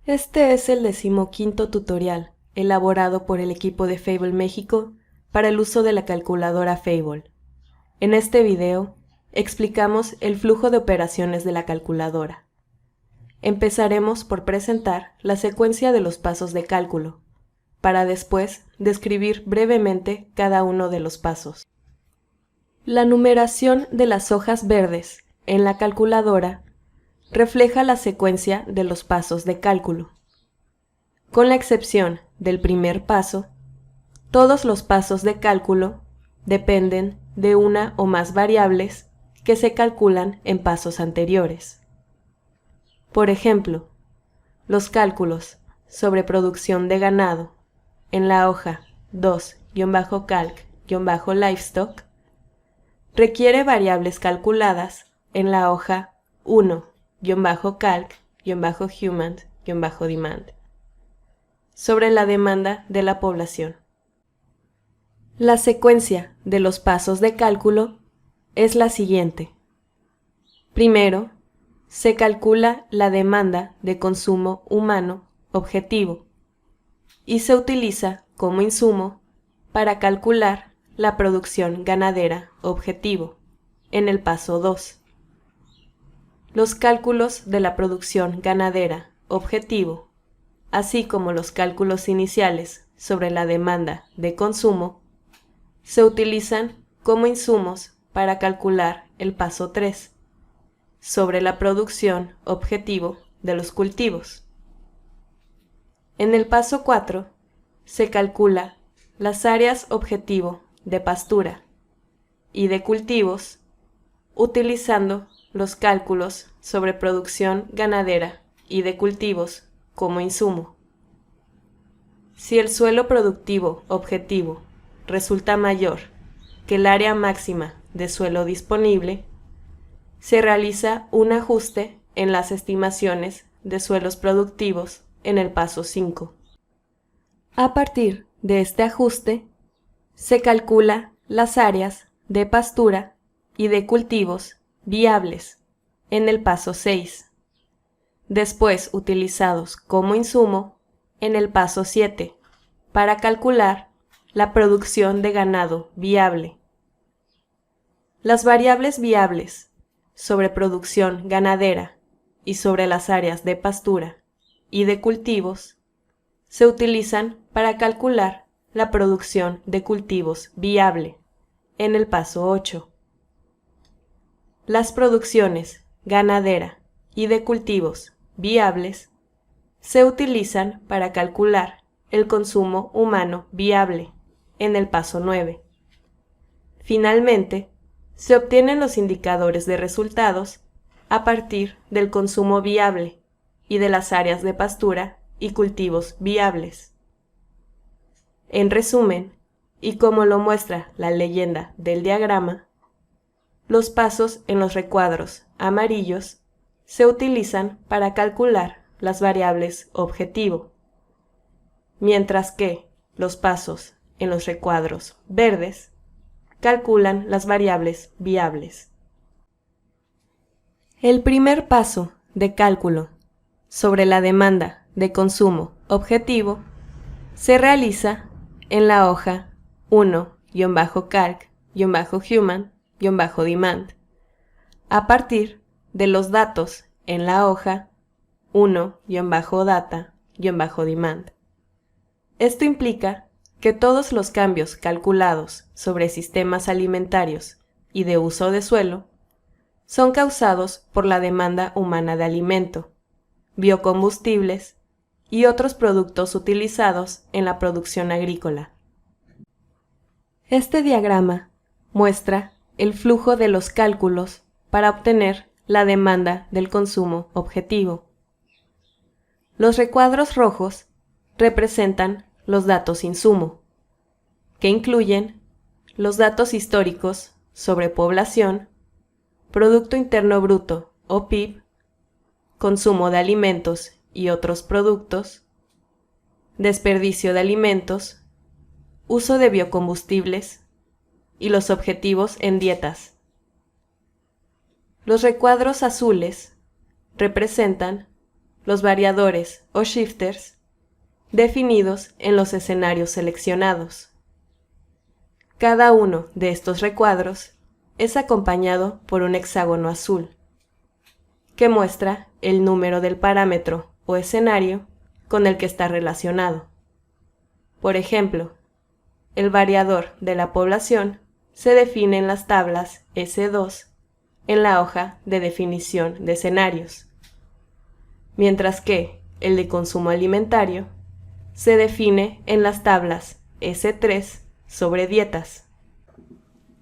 Este es el 15º tutorial elaborado por el equipo de Fable México para el uso de la calculadora Fable. En este video explicamos el flujo de operaciones de la calculadora. Empezaremos por presentar la secuencia de los pasos de cálculo, para después describir brevemente cada uno de los pasos. La numeración de las hojas verdes en la calculadora refleja la secuencia de los pasos de cálculo. Con la excepción del primer paso, todos los pasos de cálculo dependen de una o más variables que se calculan en pasos anteriores. Por ejemplo, los cálculos sobre producción de ganado en la hoja 2-calc-livestock requiere variables calculadas en la hoja 1-calc-human-demand sobre la demanda de la población. La secuencia de los pasos de cálculo es la siguiente. Primero, se calcula la demanda de consumo humano objetivo y se utiliza como insumo para calcular la producción ganadera objetivo en el paso 2. Los cálculos de la producción ganadera objetivo, así como los cálculos iniciales sobre la demanda de consumo, se utilizan como insumos para calcular el paso 3, sobre la producción objetivo de los cultivos. En el paso 4, se calcula las áreas objetivo de pastura y de cultivos, utilizando los cálculos sobre producción ganadera y de cultivos como insumo. Si el suelo productivo objetivo resulta mayor que el área máxima de suelo disponible, se realiza un ajuste en las estimaciones de suelos productivos en el paso 5. A partir de este ajuste, se calcula las áreas de pastura y de cultivos viables en el paso 6, después utilizados como insumo en el paso 7 para calcular la producción de ganado viable. Las variables viables sobre producción ganadera y sobre las áreas de pastura y de cultivos se utilizan para calcular la producción de cultivos viable en el paso 8. Las producciones ganadera y de cultivos viables se utilizan para calcular el consumo humano viable en el paso 9. Finalmente, se obtienen los indicadores de resultados a partir del consumo viable y de las áreas de pastura y cultivos viables. En resumen, y como lo muestra la leyenda del diagrama, los pasos en los recuadros amarillos se utilizan para calcular las variables objetivo, mientras que los pasos en los recuadros verdes calculan las variables viables. El primer paso de cálculo sobre la demanda de consumo objetivo se realiza en la hoja 1-calc-human-demand a partir de los datos en la hoja 1-data-demand. Esto implica que todos los cambios calculados sobre sistemas alimentarios y de uso de suelo son causados por la demanda humana de alimento, biocombustibles y otros productos utilizados en la producción agrícola. Este diagrama muestra el flujo de los cálculos para obtener la demanda del consumo objetivo. Los recuadros rojos representan los datos insumo, que incluyen los datos históricos sobre población, Producto Interno Bruto o PIB, consumo de alimentos y otros productos, desperdicio de alimentos, uso de biocombustibles y los objetivos en dietas. Los recuadros azules representan los variadores o shifters, definidos en los escenarios seleccionados. Cada uno de estos recuadros es acompañado por un hexágono azul, que muestra el número del parámetro o escenario con el que está relacionado. Por ejemplo, el variador de la población se define en las tablas S2 en la hoja de definición de escenarios, mientras que el de consumo alimentario se define en las tablas S3 sobre dietas.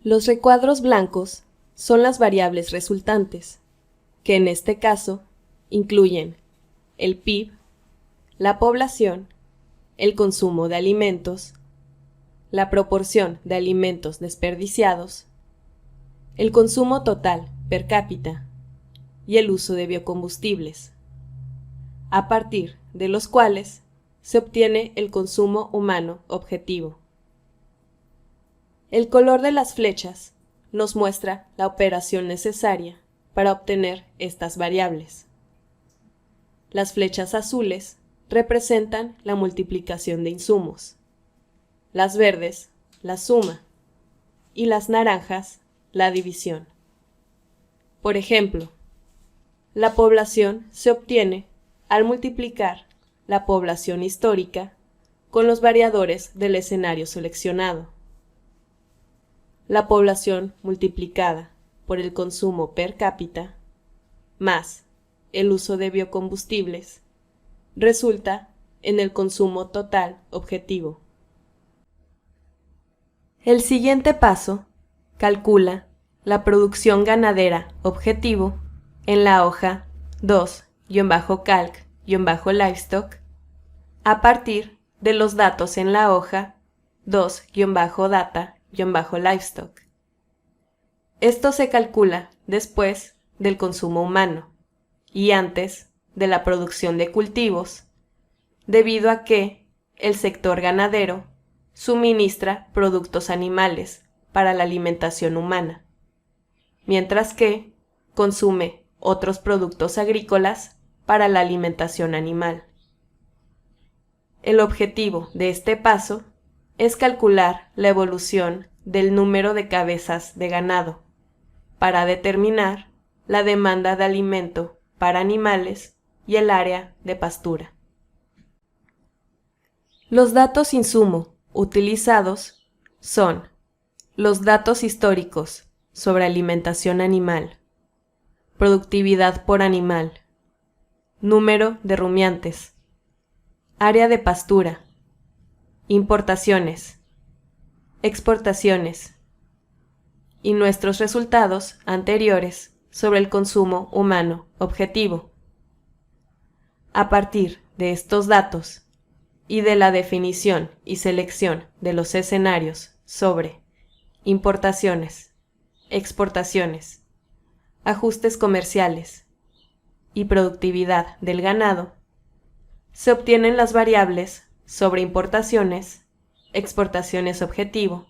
Los recuadros blancos son las variables resultantes, que en este caso incluyen el PIB, la población, el consumo de alimentos, la proporción de alimentos desperdiciados, el consumo total per cápita y el uso de biocombustibles, a partir de los cuales se obtiene el consumo humano objetivo. El color de las flechas nos muestra la operación necesaria para obtener estas variables. Las flechas azules representan la multiplicación de insumos, las verdes la suma y las naranjas la división. Por ejemplo, la población se obtiene al multiplicar la población histórica con los variadores del escenario seleccionado. La población multiplicada por el consumo per cápita más el uso de biocombustibles resulta en el consumo total objetivo. El siguiente paso calcula la producción ganadera objetivo en la hoja 2-calc-livestock a partir de los datos en la hoja 2-data-livestock. Esto se calcula después del consumo humano y antes de la producción de cultivos, debido a que el sector ganadero suministra productos animales para la alimentación humana, mientras que consume otros productos agrícolas para la alimentación animal. El objetivo de este paso es calcular la evolución del número de cabezas de ganado para determinar la demanda de alimento para animales y el área de pastura. Los datos insumo utilizados son los datos históricos sobre alimentación animal, productividad por animal, número de rumiantes, área de pastura, importaciones, exportaciones y nuestros resultados anteriores sobre el consumo humano objetivo. A partir de estos datos y de la definición y selección de los escenarios sobre importaciones, exportaciones, ajustes comerciales y productividad del ganado, se obtienen las variables sobre importaciones, exportaciones objetivo,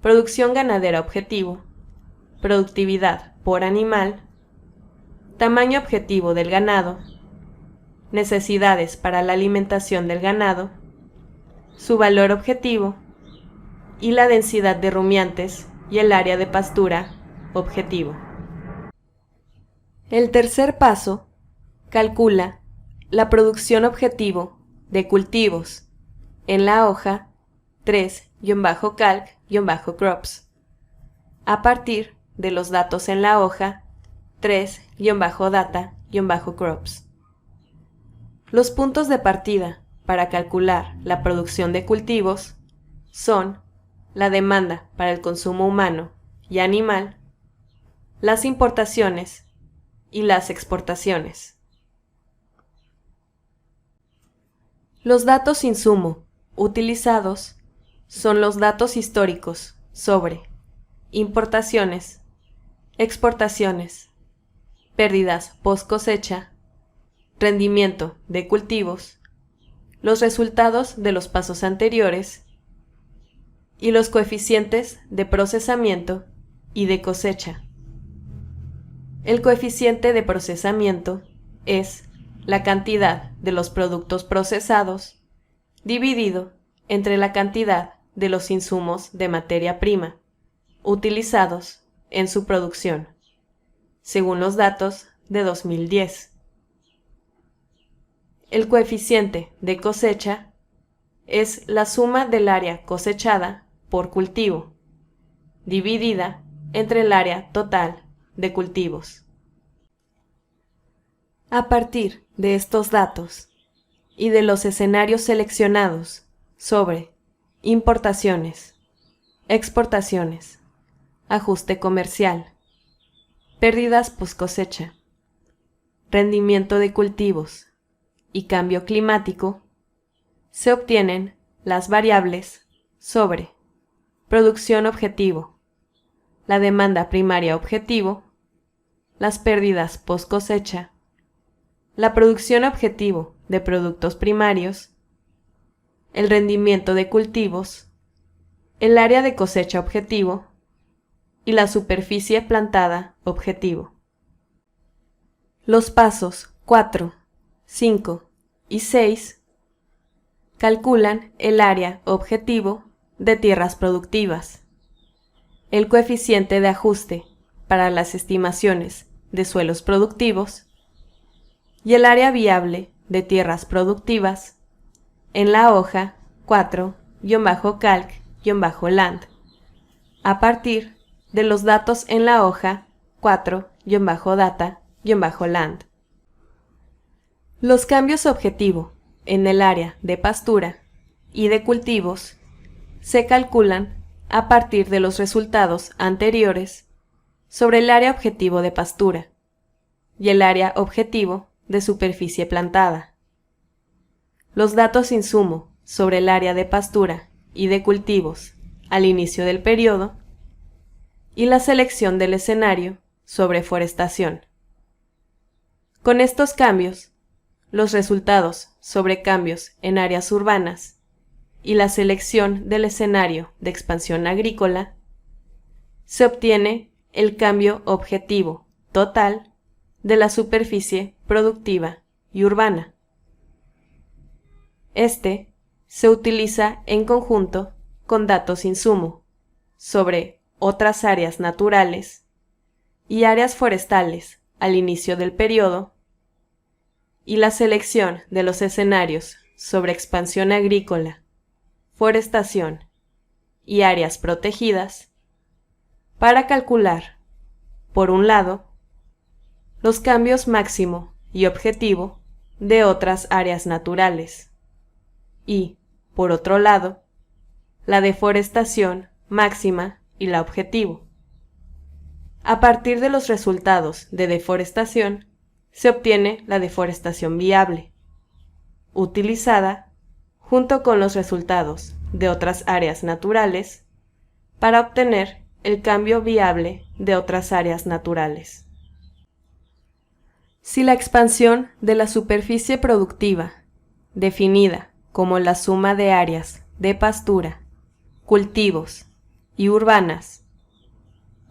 producción ganadera objetivo, productividad por animal, tamaño objetivo del ganado, necesidades para la alimentación del ganado, su valor objetivo y la densidad de rumiantes y el área de pastura objetivo. El tercer paso calcula la producción objetivo de cultivos en la hoja 3-calc-crops a partir de los datos en la hoja 3-data-crops. Los puntos de partida para calcular la producción de cultivos son la demanda para el consumo humano y animal, las importaciones y las exportaciones. Los datos insumo utilizados son los datos históricos sobre importaciones, exportaciones, pérdidas post cosecha, rendimiento de cultivos, los resultados de los pasos anteriores y los coeficientes de procesamiento y de cosecha. El coeficiente de procesamiento es la cantidad de los productos procesados dividido entre la cantidad de los insumos de materia prima utilizados en su producción, según los datos de 2010. El coeficiente de cosecha es la suma del área cosechada por cultivo, dividida entre el área total de cultivos. A partir de estos datos y de los escenarios seleccionados sobre importaciones, exportaciones, ajuste comercial, pérdidas post cosecha, rendimiento de cultivos y cambio climático, se obtienen las variables sobre producción objetivo, la demanda primaria objetivo, las pérdidas post cosecha, la producción objetivo de productos primarios, el rendimiento de cultivos, el área de cosecha objetivo y la superficie plantada objetivo. Los pasos 4, 5 y 6 calculan el área objetivo de tierras productivas, el coeficiente de ajuste para las estimaciones de suelos productivos y el área viable de tierras productivas en la hoja 4-calc-land, a partir de los datos en la hoja 4-data-land. Los cambios objetivo en el área de pastura y de cultivos se calculan a partir de los resultados anteriores sobre el área objetivo de pastura y el área objetivo de superficie plantada. Los datos insumo sobre el área de pastura y de cultivos al inicio del periodo y la selección del escenario sobre forestación. Con estos cambios, los resultados sobre cambios en áreas urbanas y la selección del escenario de expansión agrícola, se obtiene el cambio objetivo total de la superficie productiva y urbana. Este se utiliza en conjunto con datos insumo sobre otras áreas naturales y áreas forestales al inicio del periodo y la selección de los escenarios sobre expansión agrícola, forestación y áreas protegidas para calcular, por un lado, los cambios máximo y objetivo de otras áreas naturales y, por otro lado, la deforestación máxima y la objetivo. A partir de los resultados de deforestación, se obtiene la deforestación viable, utilizada junto con los resultados de otras áreas naturales para obtener el cambio viable de otras áreas naturales. Si la expansión de la superficie productiva, definida como la suma de áreas de pastura, cultivos y urbanas,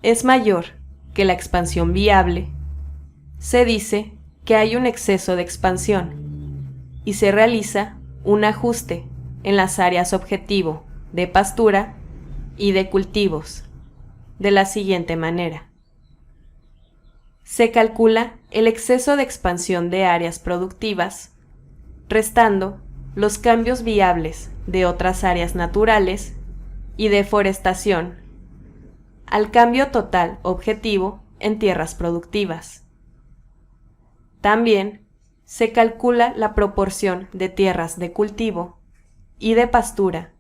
es mayor que la expansión viable, se dice que hay un exceso de expansión y se realiza un ajuste en las áreas objetivo de pastura y de cultivos, de la siguiente manera. Se calcula el exceso de expansión de áreas productivas, restando los cambios viables de otras áreas naturales y deforestación, al cambio total objetivo en tierras productivas. También se calcula la proporción de tierras de cultivo y de pastura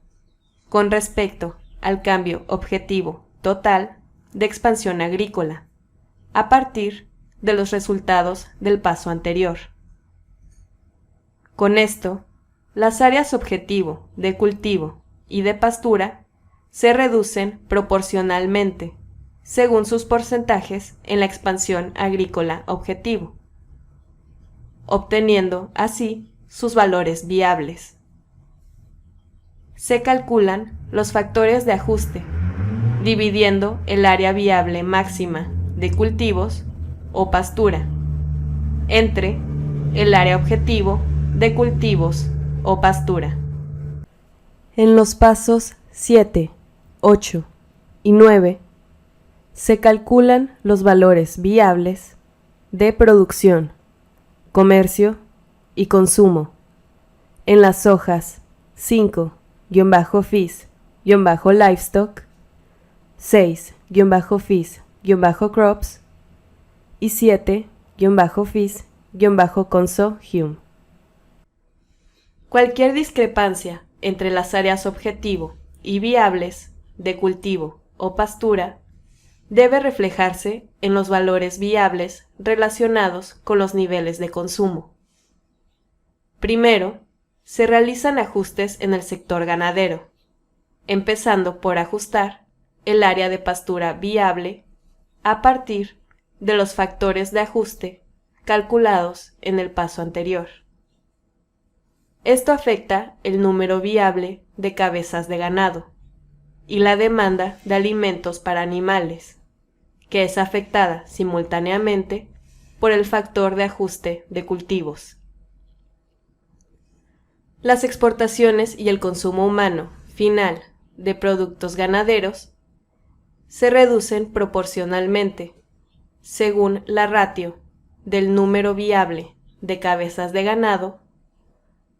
con respecto al cambio objetivo total de expansión agrícola, a partir de los resultados del paso anterior. Con esto, las áreas objetivo de cultivo y de pastura se reducen proporcionalmente, según sus porcentajes en la expansión agrícola objetivo, obteniendo así sus valores viables. Se calculan los factores de ajuste, dividiendo el área viable máxima de cultivos o pastura entre el área objetivo de cultivos o pastura. En los pasos 7, 8 y 9 se calculan los valores viables de producción, comercio y consumo en las hojas 5-FIS-livestock, 6-FIS-crops y 7-FIS-conso-hum. Cualquier discrepancia entre las áreas objetivo y viables de cultivo o pastura debe reflejarse en los valores viables relacionados con los niveles de consumo. Primero, se realizan ajustes en el sector ganadero, empezando por ajustar el área de pastura viable a partir de los factores de ajuste calculados en el paso anterior. Esto afecta el número viable de cabezas de ganado y la demanda de alimentos para animales, que es afectada simultáneamente por el factor de ajuste de cultivos. Las exportaciones y el consumo humano final de productos ganaderos se reducen proporcionalmente según la ratio del número viable de cabezas de ganado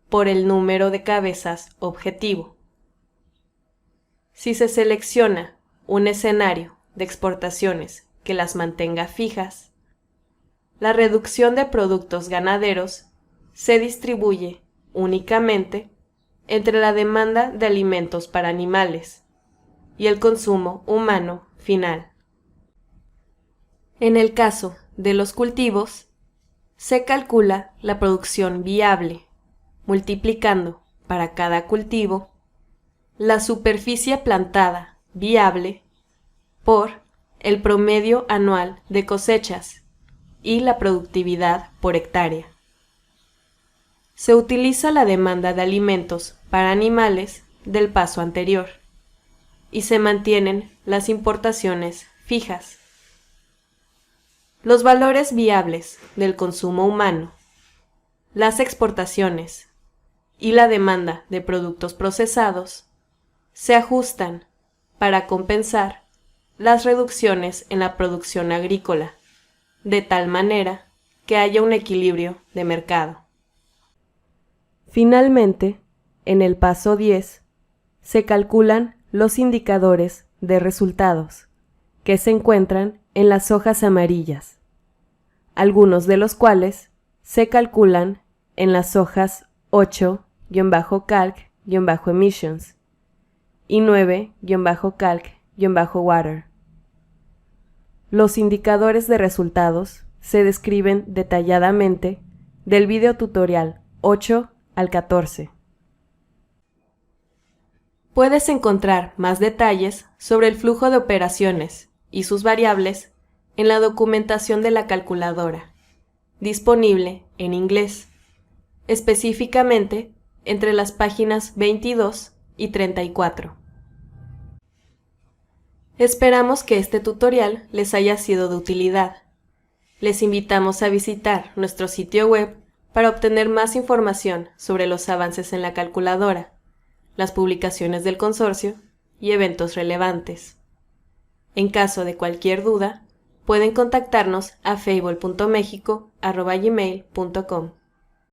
por el número de cabezas objetivo. Si se selecciona un escenario de exportaciones que las mantenga fijas, la reducción de productos ganaderos se distribuye únicamente entre la demanda de alimentos para animales y el consumo humano final. En el caso de los cultivos, se calcula la producción viable multiplicando para cada cultivo la superficie plantada viable por el promedio anual de cosechas y la productividad por hectárea. Se utiliza la demanda de alimentos para animales del paso anterior y se mantienen las importaciones fijas. Los valores viables del consumo humano, las exportaciones y la demanda de productos procesados se ajustan para compensar las reducciones en la producción agrícola, de tal manera que haya un equilibrio de mercado. Finalmente, en el paso 10, se calculan los indicadores de resultados, que se encuentran en las hojas amarillas, algunos de los cuales se calculan en las hojas 8-calc-emissions y 9-calc-water. Los indicadores de resultados se describen detalladamente del video tutorial 8 al 14. Puedes encontrar más detalles sobre el flujo de operaciones y sus variables en la documentación de la calculadora, disponible en inglés, específicamente entre las páginas 22 y 34. Esperamos que este tutorial les haya sido de utilidad. Les invitamos a visitar nuestro sitio web para obtener más información sobre los avances en la calculadora, las publicaciones del consorcio y eventos relevantes. En caso de cualquier duda, pueden contactarnos a fable.mexico@gmail.com.